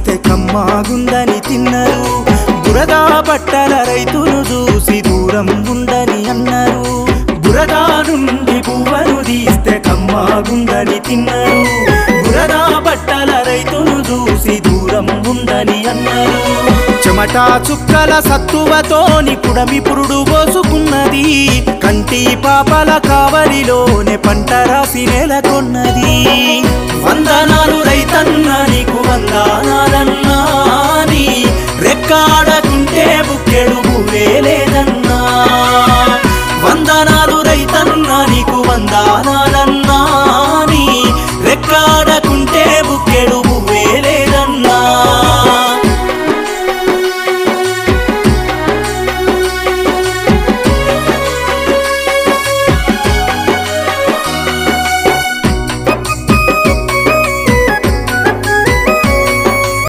తీస్తే కమ్మాగుందని తిన్నారు బురద బట్టల రైతును చూసి దూరం ఉండని అన్నారు బురద నుండి పువ్వను తీస్తే కమ్మాగుందని తిన్నారు బురద బట్టల రైతును చూసి దూరం ఉండని అన్నారు చెమటా చుక్కల సత్తువతోని పుడమి పురుడు పోసుకున్నది కంటి పాపల కావలిలోనే పంట రాసి నెలకొన్నది వందనాలు రైతన్న నీకు వందనాలన్నా నీ రెక్కాడకుంటే బుక్కెడు భూవే లేదన్నా వందనాలు రైతన్న నీకు వందనాలన్నా